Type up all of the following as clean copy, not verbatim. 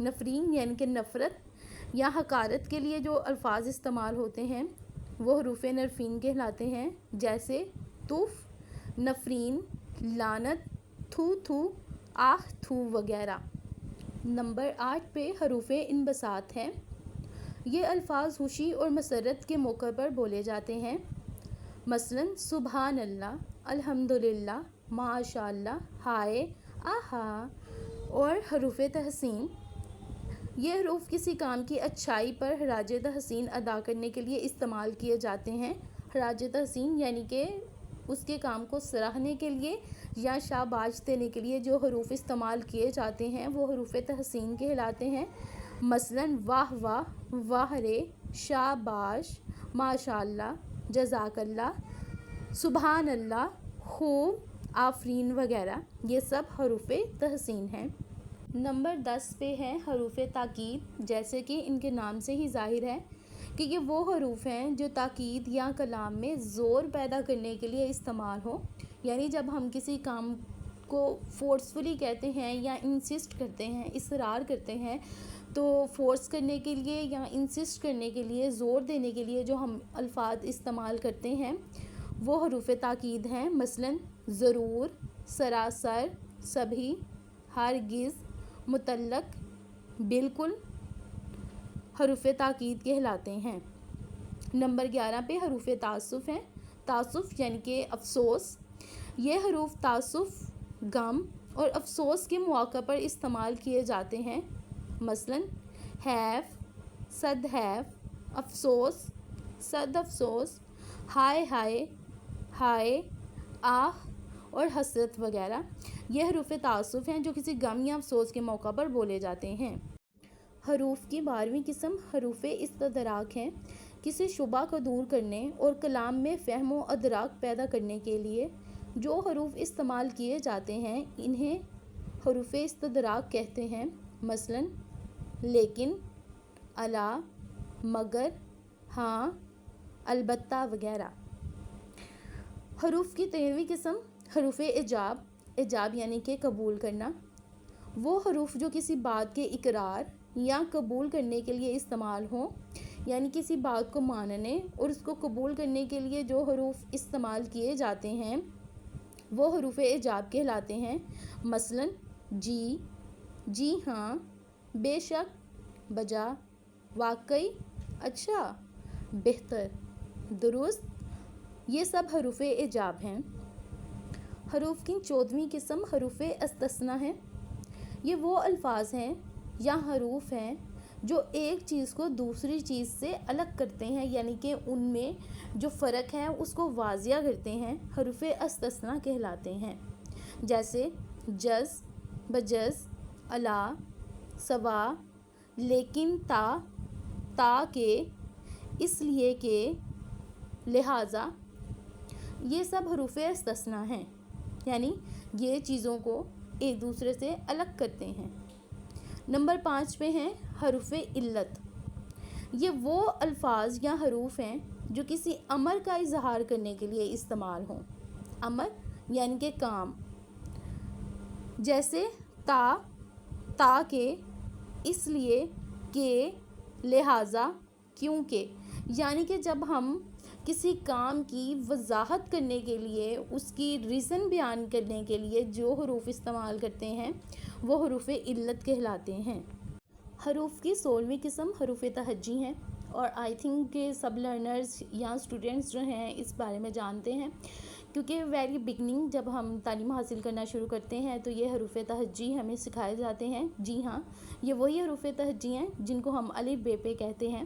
نفرین یعنی کہ نفرت یا حقارت کے لیے جو الفاظ استعمال ہوتے ہیں وہ حروف نرفین کہلاتے ہیں، جیسے تف، نفرین، لعنت، تھو تھو، آہ تھو وغیرہ۔ نمبر 8 پہ حروف انبساط ہیں۔ یہ الفاظ خوشی اور مسرت کے موقع پر بولے جاتے ہیں، مثلاً سبحان اللہ، الحمدللہ، ماشاء اللہ، ہائے، آہا۔ اور حروف تحسین، یہ حروف کسی کام کی اچھائی پر خراج تحسین ادا کرنے کے لیے استعمال کیے جاتے ہیں۔ خراج تحسین یعنی کہ اس کے کام کو سراہنے کے لیے یا شاباش دینے کے لیے جو حروف استعمال کیے جاتے ہیں وہ حروف تحسین کہلاتے ہیں، مثلاً واہ واہ، واہ رے، شاباش، ماشاء اللہ، جزاک اللہ، سبحان اللہ، خوب، آفرین وغیرہ، یہ سب حروف تحسین ہیں۔ نمبر 10 پہ ہے حروف تاکید، جیسے کہ ان کے نام سے ہی ظاہر ہے کہ یہ وہ حروف ہیں جو تاکید یا کلام میں زور پیدا کرنے کے لیے استعمال ہو، یعنی جب ہم کسی کام کو فورسفلی کہتے ہیں یا انسسٹ کرتے ہیں، اصرار کرتے ہیں، تو فورس کرنے کے لیے یا انسسٹ کرنے کے لیے، زور دینے کے لیے جو ہم الفاظ استعمال کرتے ہیں وہ حروف تاکید ہیں، مثلاً ضرور، سراسر، سبھی، ہرگز، متعلق، بالکل، حروف تاکید کہلاتے ہیں۔ نمبر 11 پہ حروف تعسف ہیں۔ تعسف یعنی کہ افسوس، یہ حروف تعسف، غم اور افسوس کے مواقع پر استعمال کیے جاتے ہیں، مثلاً حیف، صد حیف، افسوس، صد افسوس، ہائے ہائے، ہائے، آہ اور حسرت وغیرہ۔ یہ حروف تعسف ہیں جو کسی غم یا افسوس کے موقع پر بولے جاتے ہیں۔ حروف کی 12ویں قسم حروف استدراک ہیں۔ کسی شبہ کو دور کرنے اور کلام میں فہم و ادراک پیدا کرنے کے لیے جو حروف استعمال کیے جاتے ہیں انہیں حروف استدراک کہتے ہیں، مثلاً لیکن، الا، مگر، ہاں، البتہ وغیرہ۔ حروف کی 13ویں قسم حروف اعجاب۔ اعجاب یعنی کہ قبول کرنا، وہ حروف جو کسی بات کے اقرار یا قبول کرنے کے لیے استعمال ہوں، یعنی کسی بات کو ماننے اور اس کو قبول کرنے کے لیے جو حروف استعمال کیے جاتے ہیں وہ حروف اعجاب کہلاتے ہیں، مثلاً جی، جی ہاں، بے شک، بجا، واقعی، اچھا، بہتر، درست، یہ سب حروف اعجاب ہیں۔ حروف کی 14ویں قسم حروف استثناء ہیں۔ یہ وہ الفاظ ہیں یا حروف ہیں جو ایک چیز کو دوسری چیز سے الگ کرتے ہیں، یعنی کہ ان میں جو فرق ہے اس کو واضح کرتے ہیں، حروف استثناء کہلاتے ہیں، جیسے جز، بجز، الا، سوا، لیکن، تا کہ، اس لیے کہ، لہٰذا، یہ سب حروف استثناء ہیں، یعنی یہ چیزوں کو ایک دوسرے سے الگ کرتے ہیں۔ نمبر 5 پہ ہیں حروف علت۔ یہ وہ الفاظ یا حروف ہیں جو کسی امر کا اظہار کرنے کے لیے استعمال ہوں، امر یعنی کہ کام، جیسے تا کہ، اس لیے کہ، لہٰذا، کیونکہ، یعنی کہ جب ہم کسی کام کی وضاحت کرنے کے لیے، اس کی ریزن بیان کرنے کے لیے جو حروف استعمال کرتے ہیں وہ حروف علت کہلاتے ہیں۔ حروف کی 16ویں قسم حروف تہجی ہیں، اور آئی تھنک کہ سب لرنرز یا اسٹوڈنٹس جو ہیں اس بارے میں جانتے ہیں، کیونکہ ویری بگننگ جب ہم تعلیم حاصل کرنا شروع کرتے ہیں تو یہ حروف تہجی ہمیں سکھائے جاتے ہیں۔ جی ہاں، یہ وہی حروف تہجی ہیں جن کو ہم الف بے پہ کہتے ہیں۔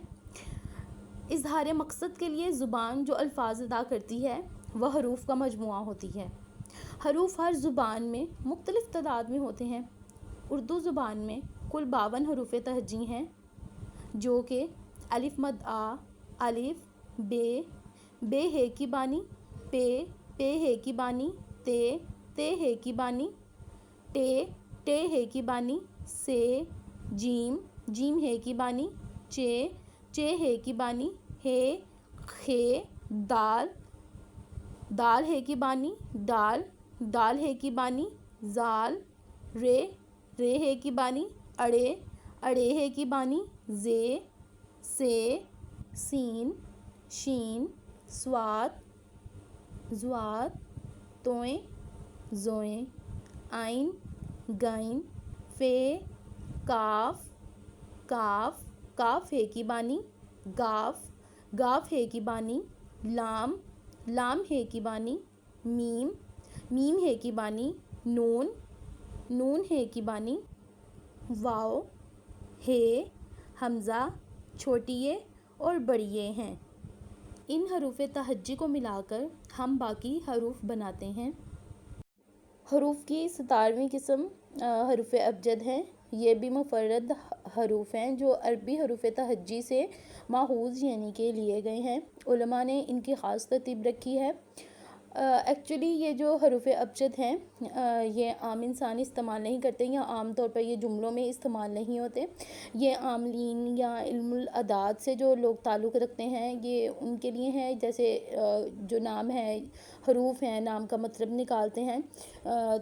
اظہار مقصد کے لیے زبان جو الفاظ ادا کرتی ہے وہ حروف کا مجموعہ ہوتی ہے۔ حروف ہر زبان میں مختلف تعداد میں ہوتے ہیں۔ اردو زبان میں کل 52 حروف تہجی ہیں، جو کہ الف مد آ، الف، بے ہے کی بانی، پے ہے کی بانی، تے ہے کی بانی، ٹے ہے کی بانی، سے، جیم ہے کی بانی، چے ہے کی بانی، ہے، دال ہے کی بانی، دال ہے کی بانی، زال، رے ہے کی بانی، اڑے، اڑے ہے کی بانی زے سے سین شین صاد زواد توئیں زوئیں آئین گائن فے کاف کاف کاف ہے کی بانی گاف گاف ہے کی بانی لام لام ہے کی بانی میم میم ہے کی بانی نون نون ہے کی بانی واو ہے حمزہ چھوٹی اور بڑی ہیں۔ ان حروف تہجی کو ملا کر ہم باقی حروف بناتے ہیں۔ حروف کی 17ویں قسم حروف ابجد ہیں۔ یہ بھی مفرد حروف ہیں جو عربی حروف تہجی سے ماخوذ یعنی کہ لیے گئے ہیں۔ علماء نے ان کی خاص ترتیب رکھی ہے۔ ایکچولی یہ جو حروف ابجد ہیں یہ عام انسان استعمال نہیں کرتے یا عام طور پر یہ جملوں میں استعمال نہیں ہوتے۔ یہ عاملین یا علم الاعداد سے جو لوگ تعلق رکھتے ہیں یہ ان کے لیے ہیں، جیسے جو نام ہے حروف ہیں نام کا مطلب نکالتے ہیں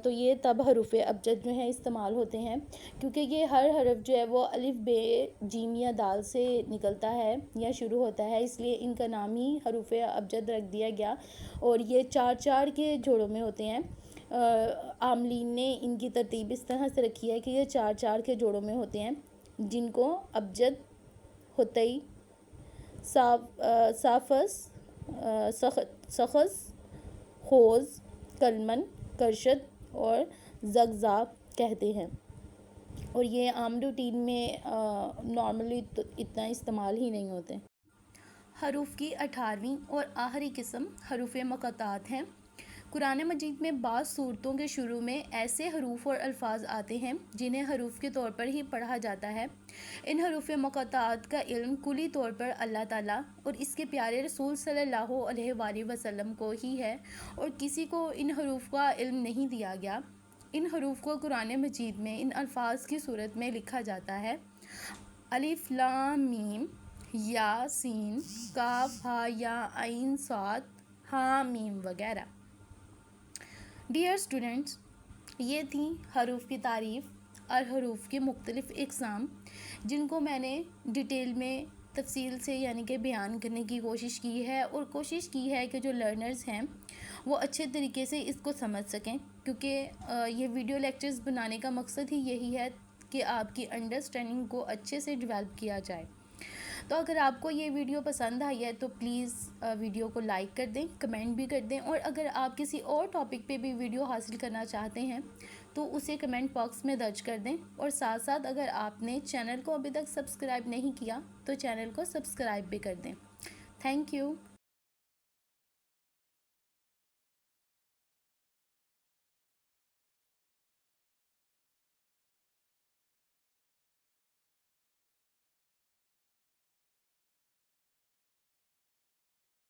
تو یہ تب حروف ابجد جو ہیں استعمال ہوتے ہیں، کیونکہ یہ ہر حرف جو ہے وہ الف بے جیم یا دال سے نکلتا ہے یا شروع ہوتا ہے، اس لیے ان کا نام ہی حروف ابجد رکھ دیا گیا، اور یہ 4 کے جوڑوں میں ہوتے ہیں۔ عاملین نے ان کی ترتیب اس طرح سے رکھی ہے کہ یہ 4 کے جوڑوں میں ہوتے ہیں، جن کو ابجد، حطئی، سافس، سخص، خوز، کلمن، کرشد اور زگزاگ کہتے ہیں، اور یہ عام روٹین میں نارملی اتنا استعمال ہی نہیں ہوتے۔ حروف کی 18ویں اور آخری قسم حروف مقطعات ہیں۔ قرآن مجید میں بعض سورتوں کے شروع میں ایسے حروف اور الفاظ آتے ہیں جنہیں حروف کے طور پر ہی پڑھا جاتا ہے۔ ان حروف مقطعات کا علم کلی طور پر اللہ تعالیٰ اور اس کے پیارے رسول صلی اللہ علیہ وآلہ وسلم کو ہی ہے، اور کسی کو ان حروف کا علم نہیں دیا گیا۔ ان حروف کو قرآن مجید میں ان الفاظ کی صورت میں لکھا جاتا ہے: الف لام میم، یا سین، کاف ہا یا عین صاد، ہا میم وغیرہ۔ ڈیئر اسٹوڈنٹس، یہ تھیں حروف کی تعریف اور حروف کی مختلف اقسام، جن کو میں نے ڈیٹیل میں تفصیل سے یعنی کہ بیان کرنے کی کوشش کی ہے، اور کوشش کی ہے کہ جو لرنرز ہیں وہ اچھے طریقے سے اس کو سمجھ سکیں، کیونکہ یہ ویڈیو لیکچرز بنانے کا مقصد ہی یہی ہے کہ آپ کی انڈرسٹینڈنگ کو اچھے سے ڈیولپ کیا جائے۔ تو اگر آپ کو یہ ویڈیو پسند آئی ہے تو پلیز ویڈیو کو لائک کر دیں، کمنٹ بھی کر دیں، اور اگر آپ کسی اور ٹاپک پہ بھی ویڈیو حاصل کرنا چاہتے ہیں تو اسے کمنٹ باکس میں درج کر دیں، اور ساتھ ساتھ اگر آپ نے چینل کو ابھی تک سبسکرائب نہیں کیا تو چینل کو سبسکرائب بھی کر دیں۔ Thank you.